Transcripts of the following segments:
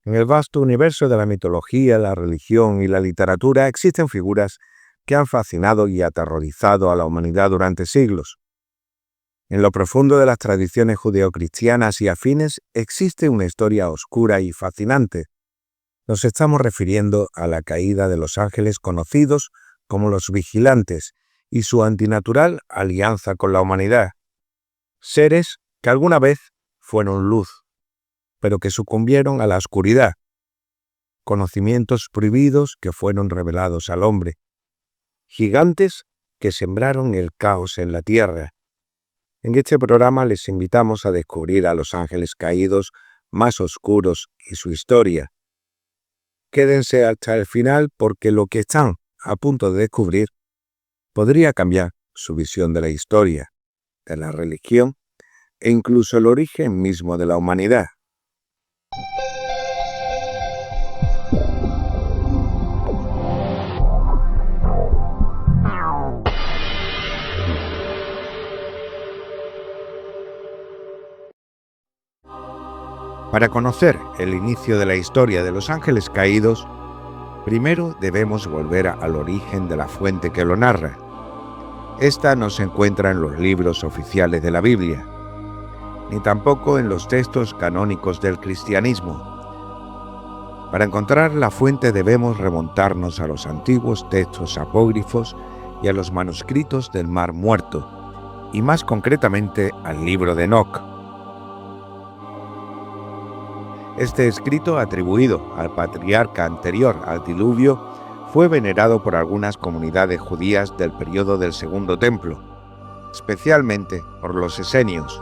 En el vasto universo de la mitología, la religión y la literatura existen figuras que han fascinado y aterrorizado a la humanidad durante siglos. En lo profundo de las tradiciones judeocristianas y afines existe una historia oscura y fascinante. Nos estamos refiriendo a la caída de los ángeles conocidos como los vigilantes y su antinatural alianza con la humanidad. Seres que alguna vez fueron luz, pero que sucumbieron a la oscuridad. Conocimientos prohibidos que fueron revelados al hombre. Gigantes que sembraron el caos en la tierra. En este programa les invitamos a descubrir a los ángeles caídos más oscuros y su historia. Quédense hasta el final porque lo que están a punto de descubrir podría cambiar su visión de la historia, de la religión e incluso el origen mismo de la humanidad. Para conocer el inicio de la historia de los ángeles caídos, primero debemos volver al origen de la fuente que lo narra. Esta no se encuentra en los libros oficiales de la Biblia, ni tampoco en los textos canónicos del cristianismo. Para encontrar la fuente debemos remontarnos a los antiguos textos apócrifos y a los manuscritos del Mar Muerto, y más concretamente al libro de Enoc. Este escrito, atribuido al patriarca anterior al diluvio, fue venerado por algunas comunidades judías del periodo del Segundo Templo, especialmente por los esenios,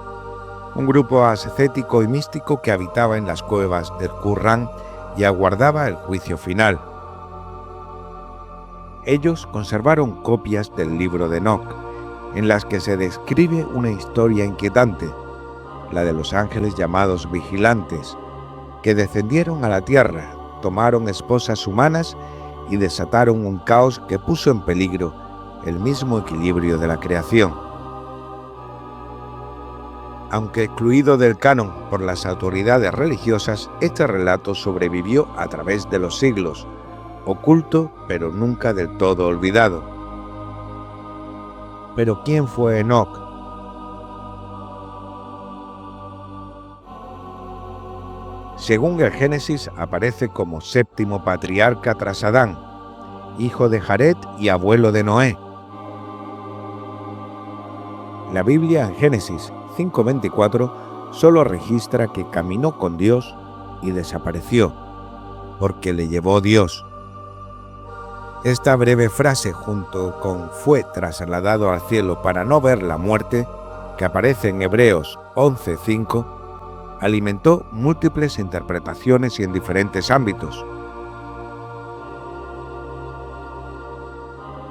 un grupo ascético y místico que habitaba en las cuevas del Qumrán y aguardaba el juicio final. Ellos conservaron copias del libro de Enoc, en las que se describe una historia inquietante, la de los ángeles llamados vigilantes, que descendieron a la tierra, tomaron esposas humanas y desataron un caos que puso en peligro el mismo equilibrio de la creación. Aunque excluido del canon por las autoridades religiosas, este relato sobrevivió a través de los siglos, oculto pero nunca del todo olvidado. ¿Pero quién fue Enoc? Según el Génesis, aparece como séptimo patriarca tras Adán, hijo de Jared y abuelo de Noé. La Biblia en Génesis 5:24 solo registra que caminó con Dios y desapareció, porque le llevó Dios. Esta breve frase, junto con fue trasladado al cielo para no ver la muerte, que aparece en Hebreos 11:5, alimentó múltiples interpretaciones y en diferentes ámbitos.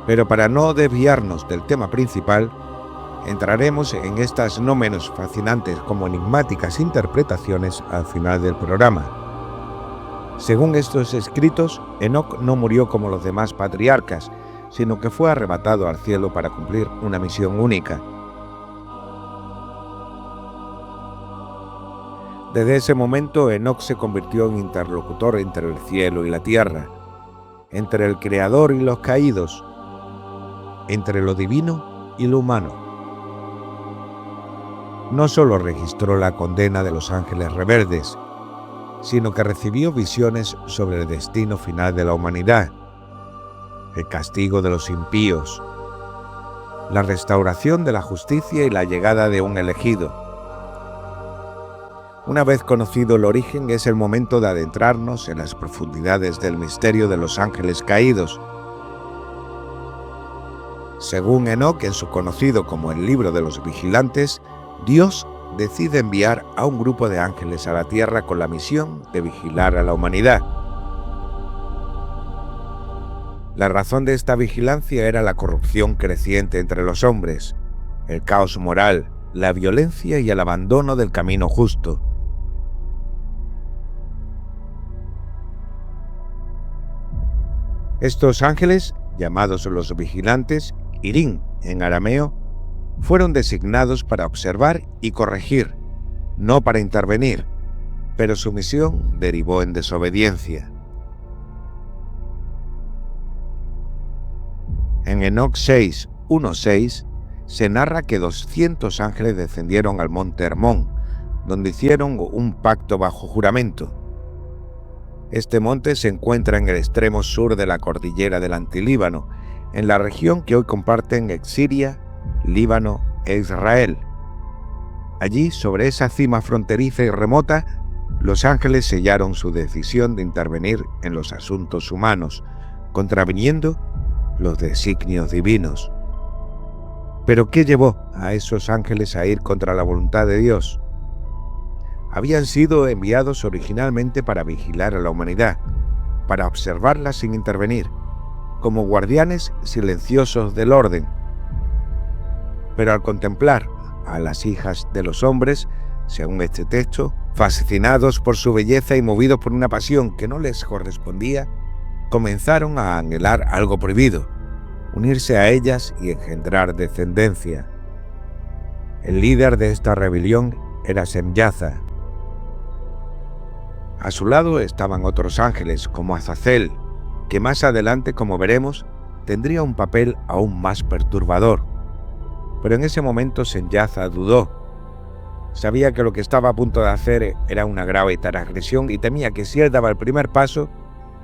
Pero para no desviarnos del tema principal, entraremos en estas no menos fascinantes como enigmáticas interpretaciones al final del programa. Según estos escritos, Enoc no murió como los demás patriarcas, sino que fue arrebatado al cielo para cumplir una misión única. Desde ese momento, Enoc se convirtió en interlocutor entre el cielo y la tierra, entre el Creador y los caídos, entre lo divino y lo humano. No solo registró la condena de los ángeles rebeldes, sino que recibió visiones sobre el destino final de la humanidad, el castigo de los impíos, la restauración de la justicia y la llegada de un elegido. Una vez conocido el origen, es el momento de adentrarnos en las profundidades del misterio de los ángeles caídos. Según Enoc, en su conocido como el libro de los vigilantes, Dios decide enviar a un grupo de ángeles a la tierra con la misión de vigilar a la humanidad. La razón de esta vigilancia era la corrupción creciente entre los hombres, el caos moral, la violencia y el abandono del camino justo. Estos ángeles, llamados los vigilantes, Irín en arameo, fueron designados para observar y corregir, no para intervenir, pero su misión derivó en desobediencia. En Enoc 6:1-6 se narra que 200 ángeles descendieron al monte Hermón, donde hicieron un pacto bajo juramento. Este monte se encuentra en el extremo sur de la cordillera del Antilíbano, en la región que hoy comparten Siria, Líbano e Israel. Allí, sobre esa cima fronteriza y remota, los ángeles sellaron su decisión de intervenir en los asuntos humanos, contraviniendo los designios divinos. ¿Pero qué llevó a esos ángeles a ir contra la voluntad de Dios? Habían sido enviados originalmente para vigilar a la humanidad, para observarla sin intervenir, como guardianes silenciosos del orden. Pero al contemplar a las hijas de los hombres, según este texto, fascinados por su belleza y movidos por una pasión que no les correspondía, comenzaron a anhelar algo prohibido, unirse a ellas y engendrar descendencia. El líder de esta rebelión era Semyaza. A su lado estaban otros ángeles, como Azazel, que más adelante, como veremos, tendría un papel aún más perturbador. Pero en ese momento Semyaza dudó. Sabía que lo que estaba a punto de hacer era una grave transgresión y temía que si él daba el primer paso,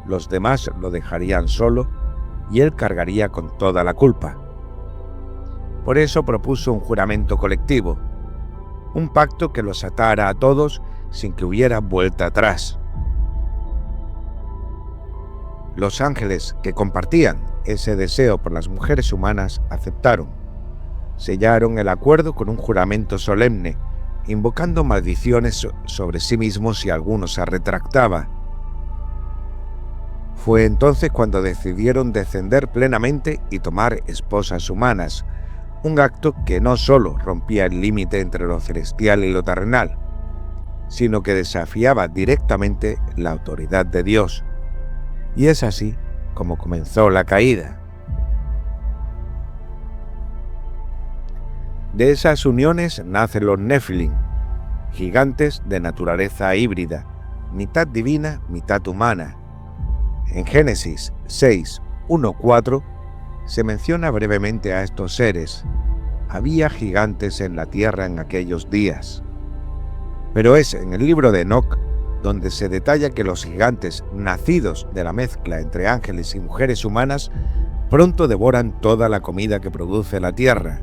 los demás lo dejarían solo y él cargaría con toda la culpa. Por eso propuso un juramento colectivo, un pacto que los atara a todos sin que hubiera vuelta atrás. Los ángeles que compartían ese deseo por las mujeres humanas aceptaron. Sellaron el acuerdo con un juramento solemne, invocando maldiciones sobre sí mismos si alguno se retractaba. Fue entonces cuando decidieron descender plenamente y tomar esposas humanas, un acto que no solo rompía el límite entre lo celestial y lo terrenal, sino que desafiaba directamente la autoridad de Dios. Y es así como comenzó la caída. De esas uniones nacen los Nefilim, gigantes de naturaleza híbrida, mitad divina, mitad humana. En Génesis 6:1-4 se menciona brevemente a estos seres. Había gigantes en la tierra en aquellos días. Pero es en el libro de Enoc donde se detalla que los gigantes, nacidos de la mezcla entre ángeles y mujeres humanas, pronto devoran toda la comida que produce la tierra.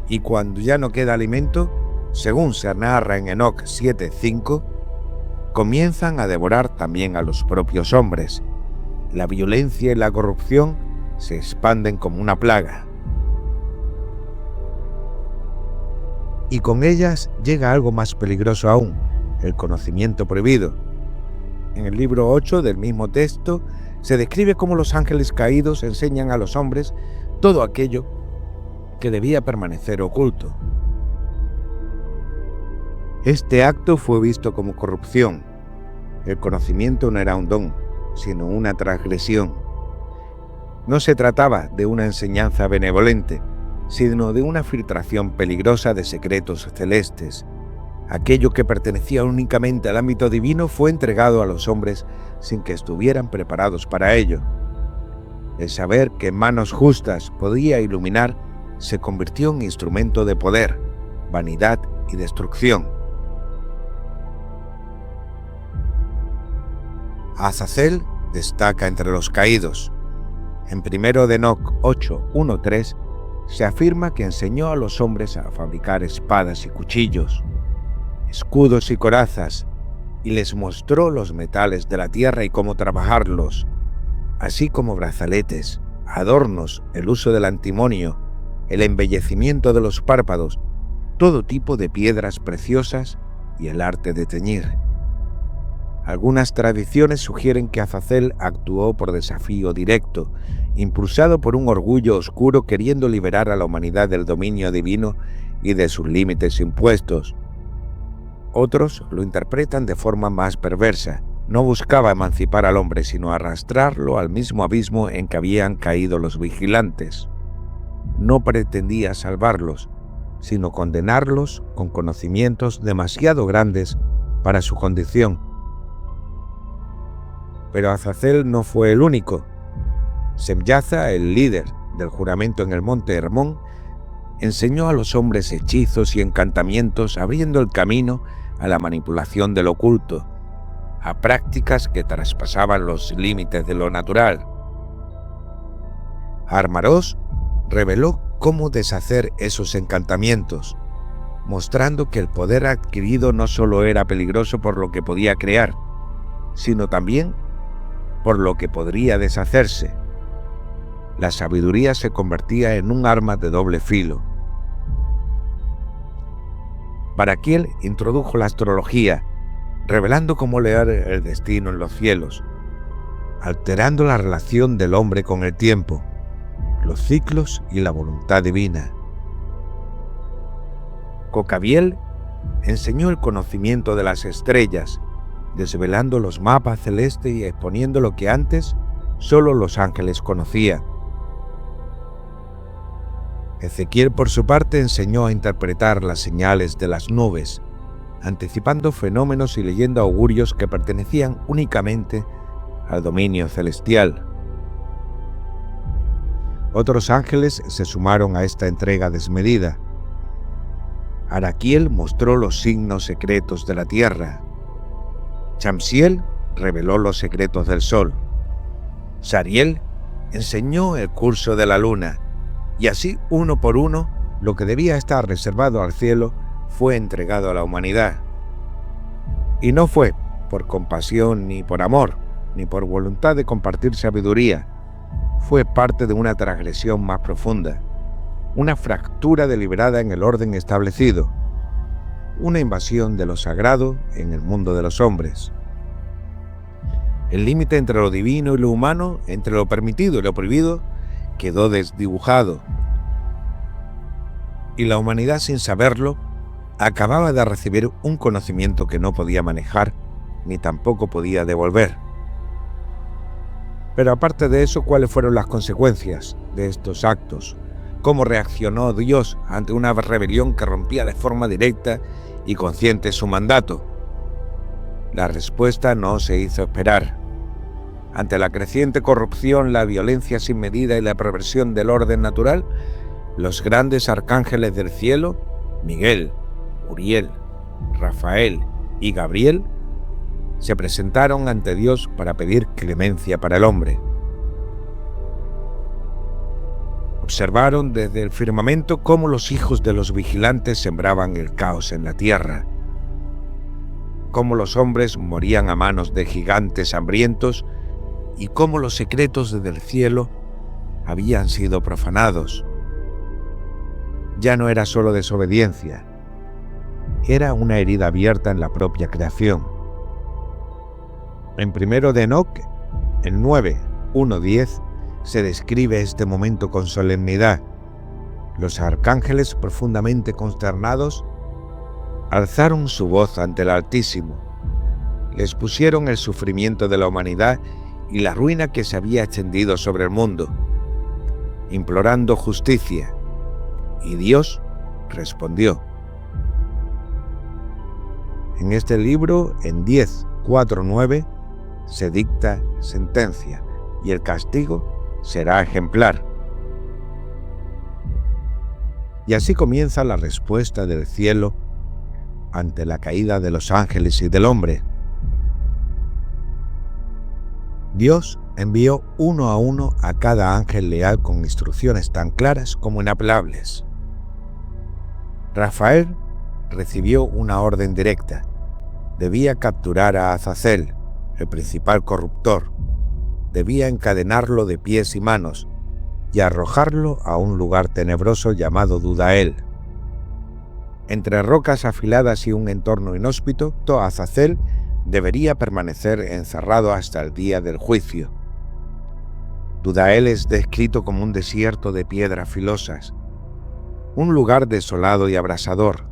Y cuando ya no queda alimento, según se narra en Enoc 7:5, comienzan a devorar también a los propios hombres. La violencia y la corrupción se expanden como una plaga. Y con ellas llega algo más peligroso aún, el conocimiento prohibido. En el libro 8 del mismo texto se describe cómo los ángeles caídos enseñan a los hombres todo aquello que debía permanecer oculto. Este acto fue visto como corrupción. El conocimiento no era un don, sino una transgresión. No se trataba de una enseñanza benevolente, sino de una filtración peligrosa de secretos celestes. Aquello que pertenecía únicamente al ámbito divino fue entregado a los hombres sin que estuvieran preparados para ello. El saber que en manos justas podía iluminar se convirtió en instrumento de poder, vanidad y destrucción. Azazel destaca entre los caídos. En 1 de Enoc 8:1-3 se afirma que enseñó a los hombres a fabricar espadas y cuchillos, escudos y corazas, y les mostró los metales de la tierra y cómo trabajarlos, así como brazaletes, adornos, el uso del antimonio, el embellecimiento de los párpados, todo tipo de piedras preciosas y el arte de teñir. Algunas tradiciones sugieren que Azazel actuó por desafío directo, impulsado por un orgullo oscuro queriendo liberar a la humanidad del dominio divino y de sus límites impuestos. Otros lo interpretan de forma más perversa. No buscaba emancipar al hombre, sino arrastrarlo al mismo abismo en que habían caído los vigilantes. No pretendía salvarlos, sino condenarlos con conocimientos demasiado grandes para su condición. Pero Azazel no fue el único. Semyaza, el líder del juramento en el monte Hermón, enseñó a los hombres hechizos y encantamientos, abriendo el camino a la manipulación del oculto, a prácticas que traspasaban los límites de lo natural. Armaros reveló cómo deshacer esos encantamientos, mostrando que el poder adquirido no solo era peligroso por lo que podía crear, sino también por lo que podría deshacerse. La sabiduría se convertía en un arma de doble filo. Baraquiel introdujo la astrología, revelando cómo leer el destino en los cielos, alterando la relación del hombre con el tiempo, los ciclos y la voluntad divina. Cocabiel enseñó el conocimiento de las estrellas, desvelando los mapas celestes y exponiendo lo que antes solo los ángeles conocían. Ezequiel, por su parte, enseñó a interpretar las señales de las nubes, anticipando fenómenos y leyendo augurios que pertenecían únicamente al dominio celestial. Otros ángeles se sumaron a esta entrega desmedida. Araquiel mostró los signos secretos de la tierra. Shamsiel reveló los secretos del sol. Sariel enseñó el curso de la luna, y así, uno por uno, lo que debía estar reservado al cielo fue entregado a la humanidad. Y no fue por compasión, ni por amor, ni por voluntad de compartir sabiduría. Fue parte de una transgresión más profunda, una fractura deliberada en el orden establecido, una invasión de lo sagrado en el mundo de los hombres. El límite entre lo divino y lo humano, entre lo permitido y lo prohibido, quedó desdibujado. Y la humanidad, sin saberlo, acababa de recibir un conocimiento que no podía manejar, ni tampoco podía devolver. Pero aparte de eso, ¿cuáles fueron las consecuencias de estos actos? ¿Cómo reaccionó Dios ante una rebelión que rompía de forma directa y consciente su mandato? La respuesta no se hizo esperar. Ante la creciente corrupción, la violencia sin medida y la perversión del orden natural, los grandes arcángeles del cielo, Miguel, Uriel, Rafael y Gabriel, se presentaron ante Dios para pedir clemencia para el hombre. Observaron desde el firmamento cómo los hijos de los vigilantes sembraban el caos en la tierra, cómo los hombres morían a manos de gigantes hambrientos y cómo los secretos desde el cielo habían sido profanados. Ya no era solo desobediencia, era una herida abierta en la propia creación. En primero de Enoc, en 9:1-10, se describe este momento con solemnidad. Los arcángeles, profundamente consternados, alzaron su voz ante el Altísimo. Les pusieron el sufrimiento de la humanidad y la ruina que se había extendido sobre el mundo, implorando justicia, y Dios respondió. En este libro, en 10:4-9, se dicta sentencia, y el castigo será ejemplar. Y así comienza la respuesta del cielo ante la caída de los ángeles y del hombre. Dios envió uno a uno a cada ángel leal con instrucciones tan claras como inapelables. Rafael recibió una orden directa. Debía capturar a Azazel, el principal corruptor. Debía encadenarlo de pies y manos y arrojarlo a un lugar tenebroso llamado Dudael. Entre rocas afiladas y un entorno inhóspito, Azazel debería permanecer encerrado hasta el día del juicio. Dudael es descrito como un desierto de piedras filosas, un lugar desolado y abrasador.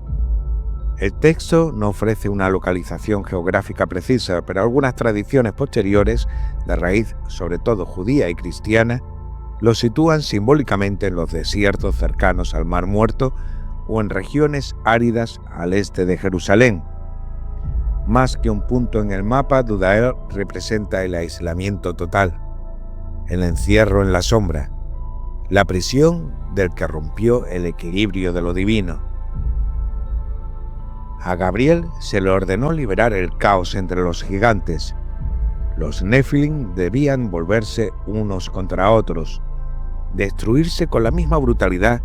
El texto no ofrece una localización geográfica precisa, pero algunas tradiciones posteriores, de raíz sobre todo judía y cristiana, lo sitúan simbólicamente en los desiertos cercanos al Mar Muerto o en regiones áridas al este de Jerusalén. Más que un punto en el mapa, Dudael representa el aislamiento total, el encierro en la sombra, la prisión del que rompió el equilibrio de lo divino. A Gabriel se le ordenó liberar el caos entre los gigantes. Los Nephilim debían volverse unos contra otros, destruirse con la misma brutalidad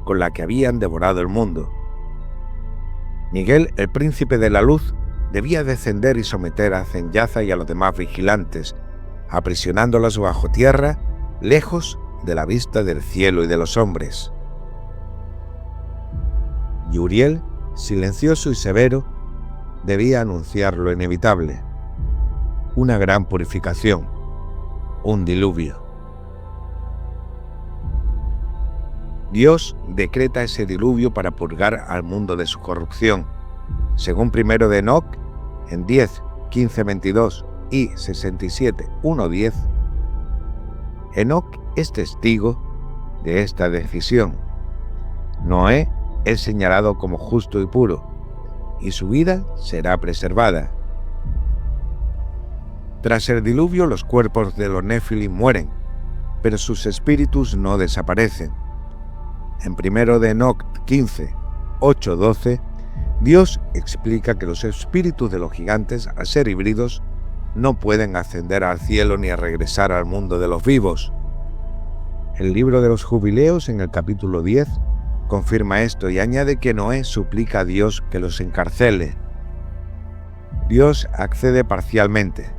con la que habían devorado el mundo. Miguel, el príncipe de la luz, debía descender y someter a Zenyatta y a los demás vigilantes, aprisionándolos bajo tierra, lejos de la vista del cielo y de los hombres. Y Uriel, silencioso y severo, debía anunciar lo inevitable: una gran purificación, un diluvio. Dios decreta ese diluvio para purgar al mundo de su corrupción. Según 1 de Enoc, en 10, 15, 22 y 67, 1, 10, Enoc es testigo de esta decisión. Noé es señalado como justo y puro, y su vida será preservada. Tras el diluvio, los cuerpos de los Nephilim mueren, pero sus espíritus no desaparecen. En 1 de Enoc 15, 8, 12, Dios explica que los espíritus de los gigantes, al ser híbridos, no pueden ascender al cielo ni a regresar al mundo de los vivos. El libro de los Jubileos, en el capítulo 10, confirma esto y añade que Noé suplica a Dios que los encarcele. Dios accede parcialmente.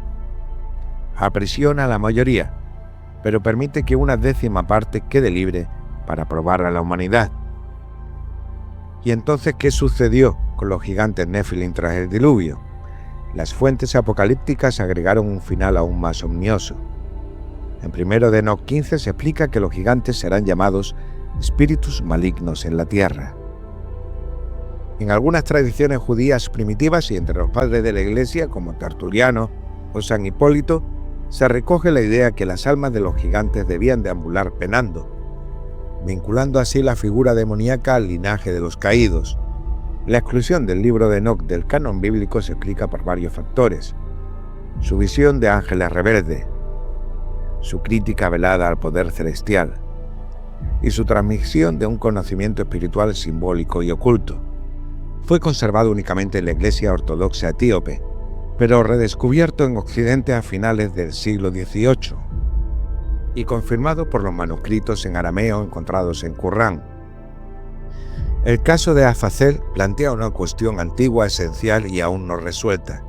Aprisiona a la mayoría, pero permite que una décima parte quede libre para probar a la humanidad. ¿Y entonces qué sucedió con los gigantes Nephilim tras el diluvio? Las fuentes apocalípticas agregaron un final aún más ominioso. En 1 de Enoc 15 se explica que los gigantes serán llamados espíritus malignos en la tierra. En algunas tradiciones judías primitivas y entre los padres de la Iglesia, como Tertuliano o San Hipólito, se recoge la idea que las almas de los gigantes debían deambular penando, vinculando así la figura demoníaca al linaje de los caídos. La exclusión del libro de Enoc del canon bíblico se explica por varios factores: su visión de ángeles rebeldes, su crítica velada al poder celestial y su transmisión de un conocimiento espiritual simbólico y oculto. Fue conservado únicamente en la Iglesia Ortodoxa etíope, pero redescubierto en Occidente a finales del siglo XVIII y confirmado por los manuscritos en arameo encontrados en Qur'án. El caso de Azazel plantea una cuestión antigua, esencial y aún no resuelta.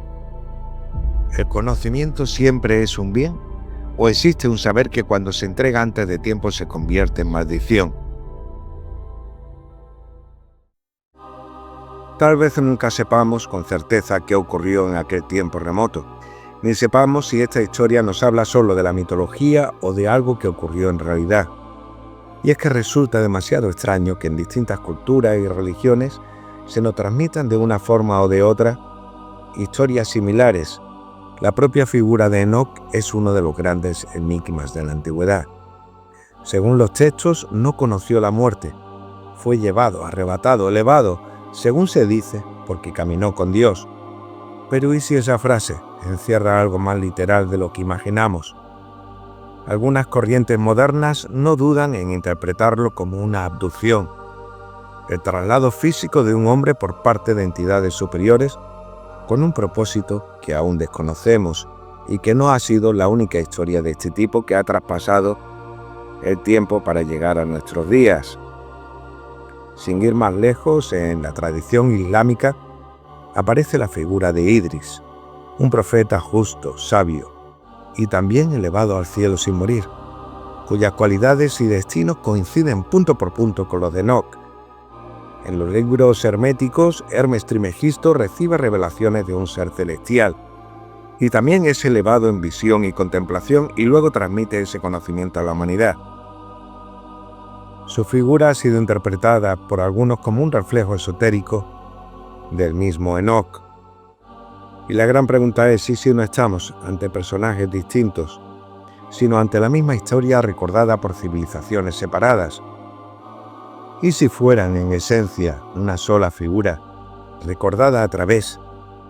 ¿El conocimiento siempre es un bien? ¿O existe un saber que cuando se entrega antes de tiempo se convierte en maldición? Tal vez nunca sepamos con certeza qué ocurrió en aquel tiempo remoto, ni sepamos si esta historia nos habla solo de la mitología o de algo que ocurrió en realidad. Y es que resulta demasiado extraño que en distintas culturas y religiones se nos transmitan de una forma o de otra historias similares. La propia figura de Enoc es uno de los grandes enigmas de la antigüedad. Según los textos, no conoció la muerte. Fue llevado, arrebatado, elevado, según se dice, porque caminó con Dios. Pero ¿y si esa frase encierra algo más literal de lo que imaginamos? Algunas corrientes modernas no dudan en interpretarlo como una abducción, el traslado físico de un hombre por parte de entidades superiores con un propósito que aún desconocemos y que no ha sido la única historia de este tipo que ha traspasado el tiempo para llegar a nuestros días. Sin ir más lejos, en la tradición islámica aparece la figura de Idris, un profeta justo, sabio y también elevado al cielo sin morir, cuyas cualidades y destinos coinciden punto por punto con los de Enoc. En los libros herméticos, Hermes Trismegisto recibe revelaciones de un ser celestial y también es elevado en visión y contemplación y luego transmite ese conocimiento a la humanidad. Su figura ha sido interpretada por algunos como un reflejo esotérico del mismo Enoc. Y la gran pregunta es si no estamos ante personajes distintos, sino ante la misma historia recordada por civilizaciones separadas. ¿Y si fueran en esencia una sola figura, recordada a través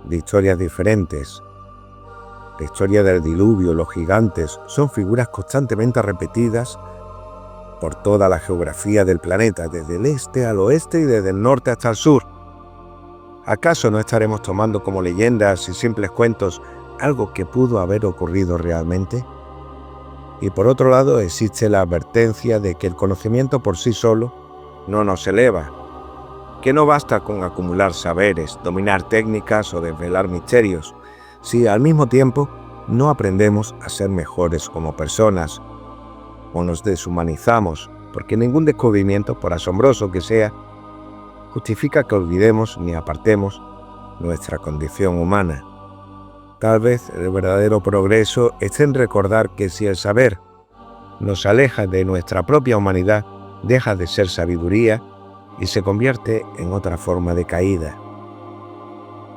de historias diferentes. La historia del diluvio, los gigantes, son figuras constantemente repetidas por toda la geografía del planeta, desde el este al oeste y desde el norte hasta el sur. ¿Acaso no estaremos tomando como leyendas y simples cuentos algo que pudo haber ocurrido realmente? Y por otro lado, existe la advertencia de que el conocimiento por sí solo no nos eleva, que no basta con acumular saberes, dominar técnicas o desvelar misterios, si al mismo tiempo no aprendemos a ser mejores como personas o nos deshumanizamos, porque ningún descubrimiento, por asombroso que sea, justifica que olvidemos ni apartemos nuestra condición humana. Tal vez el verdadero progreso esté en recordar que si el saber nos aleja de nuestra propia humanidad, deja de ser sabiduría y se convierte en otra forma de caída.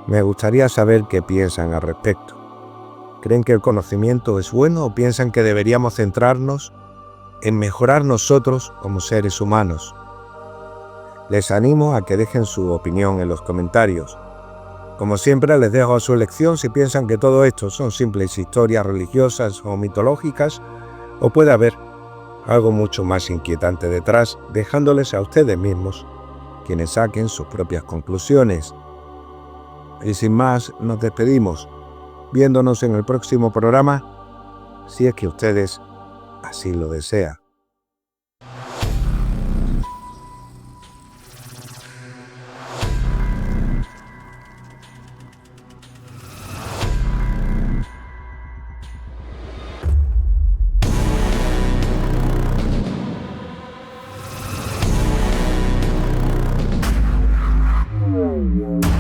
Me gustaría saber qué piensan al respecto. ¿Creen que el conocimiento es bueno o piensan que deberíamos centrarnos en mejorar nosotros como seres humanos? Les animo a que dejen su opinión en los comentarios. Como siempre, les dejo a su elección si piensan que todo esto son simples historias religiosas o mitológicas, o puede haber algo mucho más inquietante detrás, dejándoles a ustedes mismos quienes saquen sus propias conclusiones. Y sin más, nos despedimos, viéndonos en el próximo programa, si es que ustedes así lo desean.